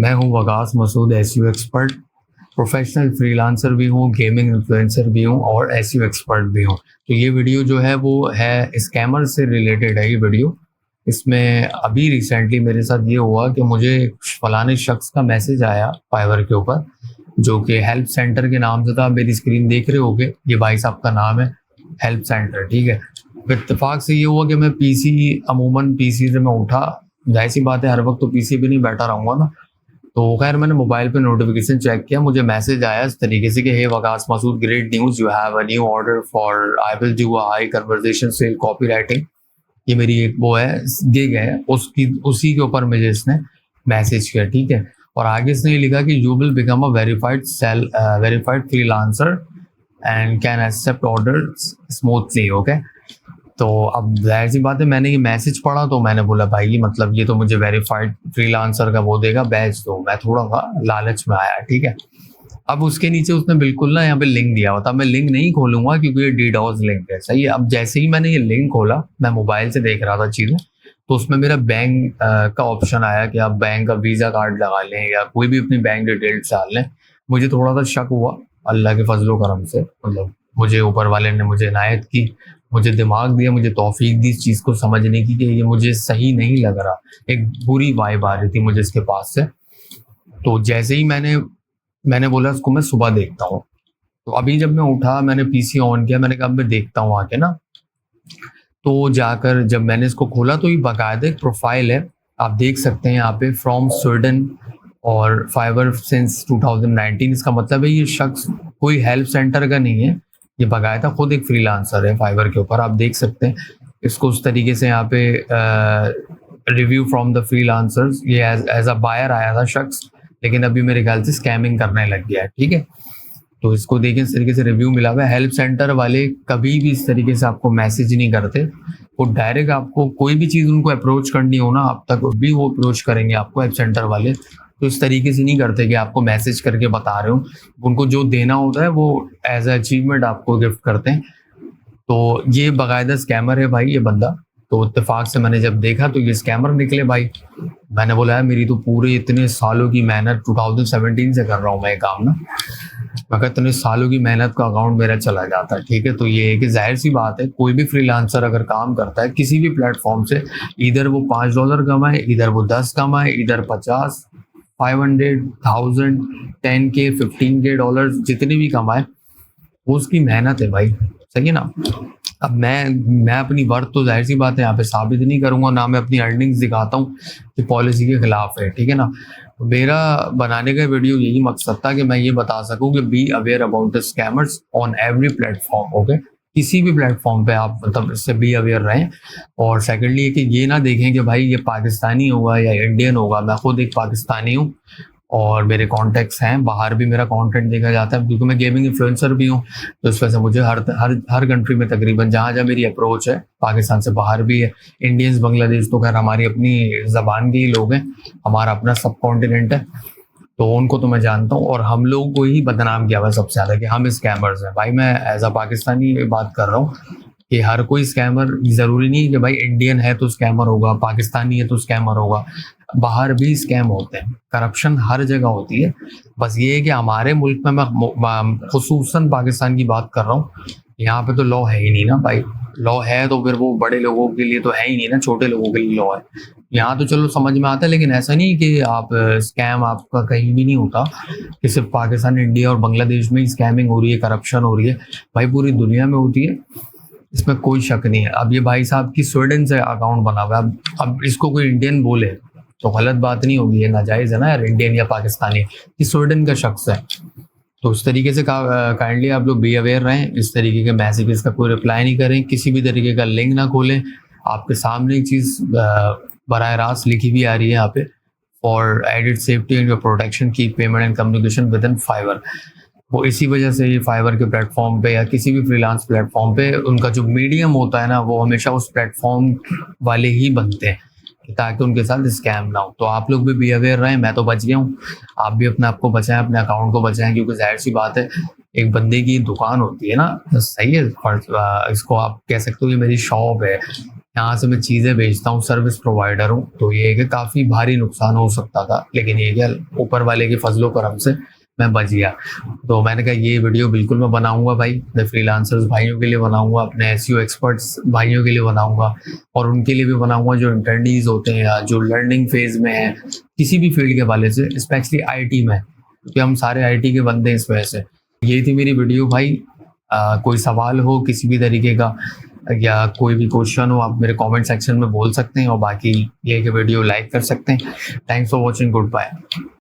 मैं हूँ Waqas Masood, SEO expert, professional freelancer भी हूँ, गेमिंग इन्फ्लुएंसर भी हूँ और एसईओ एक्सपर्ट भी हूँ। तो ये वीडियो जो है वो है स्कैमर से रिलेटेड है ये वीडियो। इसमें अभी रिसेंटली मेरे साथ ये हुआ कि मुझे फलाने शख्स का मैसेज आया फाइवर के ऊपर, जो कि हेल्प सेंटर के नाम से था। आप मेरी स्क्रीन देख रहे होगे, ये भाई साहब का नाम है हेल्प सेंटर, ठीक है। इत्तेफाक से ये हुआ कि मैं अमूमन पीसी से मैं उठा, जाहिर सी बात है हर वक्त तो पीसी पे नहीं बैठा रहूँगा ना। तो खैर मैंने मोबाइल पे नोटिफिकेशन चेक किया, मुझे मैसेज आया इस तरीके से कि hey Waqas Masood, great news, you have a new order for I will do a high conversation sale copywriting. ये मेरी एक वो है गिग है, उसकी उसी के ऊपर मुझे इसने मैसेज किया, ठीक है। और आगे इसने ये लिखा कि you will become a verified freelancer and can accept order smoothly, okay. तो अब जाहिर सी बात है, मैंने ये मैसेज पढ़ा तो मैंने बोला भाई मतलब ये तो मुझे वेरीफाइड फ्रीलांसर का वो देगा बैच, तो मैं थोड़ा सा लालच में आया, ठीक है। अब उसके नीचे उसने बिल्कुल ना यहाँ पे लिंक दिया हुआ था, मैं लिंक नहीं खोलूंगा क्योंकि ये डीडॉस लिंक है, सही है। अब जैसे ही मैंने ये लिंक खोला, मैं मोबाइल से देख रहा था चीज़ें, तो उसमें मेरा बैंक का ऑप्शन आया कि आप बैंक का वीज़ा कार्ड लगा लें या कोई भी अपनी बैंक डिटेल्स डाल लें। मुझे थोड़ा सा शक हुआ, अल्लाह के फजलो करम से, मतलब मुझे ऊपर वाले ने मुझे इनायत की, मुझे दिमाग दिया, मुझे तौफीक दी इस चीज़ को समझने की कि ये मुझे सही नहीं लग रहा। एक बुरी वाइब आ रही थी मुझे इसके पास से। तो जैसे ही मैंने बोला इसको मैं सुबह देखता हूँ। तो अभी जब मैं उठा, मैंने पीसी ऑन किया, मैंने कहा अब मैं देखता हूँ आके ना। तो जाकर जब मैंने इसको खोला तो ये बाकायदा एक प्रोफाइल है, आप देख सकते हैं यहाँ पे फ्रॉम स्वीडन और फाइवर सिंस 2019। इसका मतलब है ये शख्स कोई हेल्प सेंटर का नहीं है, ये बाकायदा खुद एक फ्रीलांसर है फाइवर के ऊपर, आप देख सकते हैं इसको उस तरीके से यहाँ पे रिव्यू फ्रॉम द फ्रीलांसर्स, ये एज अ बायर आया था शख्स, लेकिन अभी मेरे ख्याल से स्कैमिंग करने लग गया है, ठीक है। तो इसको देखिए इस तरीके से रिव्यू मिला हुआ है। हेल्प सेंटर वाले कभी भी इस तरीके से आपको मैसेज नहीं करते, वो डायरेक्ट आपको कोई भी चीज़ उनको अप्रोच करनी हो ना, आप तक भी वो अप्रोच करेंगे आपको हेल्प सेंटर वाले। तो इस तरीके से नहीं करते कि आपको मैसेज करके बता रहे हो, उनको जो देना होता है वो एज अ अचीवमेंट आपको गिफ्ट करते हैं। तो ये बाकायदा स्कैमर है भाई ये बंदा। तो इत्तेफाक से मैंने जब देखा तो ये स्कैमर निकले भाई। मैंने बोला है मेरी तो पूरे इतने सालों की मेहनत, 2017 से कर रहा हूँ मैं ये काम ना, मगर इतने सालों की मेहनत का अकाउंट मेरा चला जाता है, ठीक है। तो ये है कि जाहिर सी बात है, कोई भी फ्रीलांसर अगर काम करता है किसी भी प्लेटफॉर्म से, इधर वो $5 कमाए, इधर वो 10 कमाए, इधर 50, 500, 1000, 10K, 15K जितने भी कमाए, वो उसकी मेहनत है भाई, सही है ना। अब मैं अपनी वर्थ तो जाहिर सी बात है यहाँ पे साबित नहीं करूंगा, ना मैं अपनी अर्निंग्स दिखाता हूँ कि पॉलिसी के खिलाफ है, ठीक है ना। मेरा बनाने का वीडियो यही मकसद था कि मैं ये बता सकूं कि be aware about the scammers on every platform, okay. किसी भी प्लेटफॉर्म पे आप मतलब इससे बी अवेयर रहें। और सेकेंडली कि ये ना देखें कि भाई ये पाकिस्तानी होगा या इंडियन होगा। मैं खुद एक पाकिस्तानी हूँ और मेरे कॉन्टेक्ट्स हैं, बाहर भी मेरा कंटेंट देखा जाता है क्योंकि मैं गेमिंग इन्फ्लुएंसर भी हूँ। तो इस वजह से मुझे हर कंट्री में तकरीबन जहाँ जहाँ मेरी अप्रोच है, पाकिस्तान से बाहर भी है, इंडियंस, बांग्लादेश, तो खैर हमारी अपनी ज़बान के ही लोग हैं, हमारा अपना सब कॉन्टिनेंट है, तो उनको तो मैं जानता हूँ। और हम लोग को ही बदनाम किया हुआ सबसे ज़्यादा कि हम स्कैमर्स हैं। भाई मैं एज अ पाकिस्तानी बात कर रहा हूँ कि हर कोई स्कैमर ज़रूरी नहीं है कि भाई इंडियन है तो स्कैमर होगा, पाकिस्तानी है तो स्कैमर होगा। बाहर भी स्कैम होते हैं, करप्शन हर जगह होती है। बस ये है कि हमारे मुल्क में, मैं खुसूसन पाकिस्तान की बात कर रहा हूँ, यहाँ पे तो लॉ है ही नहीं ना भाई। लॉ है तो फिर वो बड़े लोगों के लिए तो है ही नहीं ना, छोटे लोगों के लिए लॉ है। यहाँ तो चलो समझ में आता है, लेकिन ऐसा नहीं कि आप स्कैम आपका कहीं भी नहीं होता कि सिर्फ पाकिस्तान, इंडिया और बांग्लादेश में ही स्कैमिंग हो रही है, करप्शन हो रही है। भाई पूरी दुनिया में होती है, इसमें कोई शक नहीं है। अब ये भाई साहब की स्वीडन से अकाउंट बना हुआ है, अब इसको कोई इंडियन बोले तो गलत बात नहीं होगी, ये नाजायज़ है ना यार, इंडियन या पाकिस्तानी, कि स्वीडन का शख्स है। तो उस तरीके से काइंडली आप लोग बी अवेयर रहें, इस तरीके के मैसेजेस का कोई रिप्लाई नहीं करें, किसी भी तरीके का लिंक ना खोलें। आपके सामने एक चीज़ बराह रास्त लिखी भी आ रही है यहाँ पे, for added safety and your protection keep payment and communication within Fiverr. वो इसी वजह से ये फाइवर के प्लेटफॉर्म पे या किसी भी फ्रीलांस प्लेटफॉर्म पे उनका जो मीडियम होता है ना, वो हमेशा उस प्लेटफॉर्म वाले ही बनते हैं ताकि उनके साथ स्कैम ना हो। तो आप लोग भी अवेयर रहें, मैं तो बच गया हूँ, आप भी अपने आप को बचाएं, अपने अकाउंट को बचाएं, क्योंकि जाहिर सी बात है एक बंदे की दुकान होती है ना, सही है, इसको आप कह सकते हो कि मेरी शॉप है, यहाँ से मैं चीज़ें बेचता हूँ, सर्विस प्रोवाइडर हूँ, तो ये है कि काफ़ी भारी नुकसान हो सकता था, लेकिन ये क्या ऊपर वाले की फजलो करम से मैं बच गया। तो मैंने कहा ये वीडियो बिल्कुल मैं बनाऊंगा भाई, अपने फ्रीलांसर्स भाइयों के लिए बनाऊंगा, अपने एसईओ एक्सपर्ट्स भाइयों के लिए बनाऊंगा, और उनके लिए भी बनाऊंगा जो इंटर्नीज होते हैं या जो लर्निंग फेज में है किसी भी फील्ड के वाले से, स्पेशली आईटी में, क्योंकि हम सारे आईटी के बंदे हैं इस वजह से। यही थी मेरी वीडियो भाई। कोई सवाल हो किसी भी तरीके का या कोई भी क्वेश्चन हो, आप मेरे कमेंट सेक्शन में बोल सकते हैं, और बाकी ये कि वीडियो लाइक कर सकते हैं। Thanks for watching, good bye.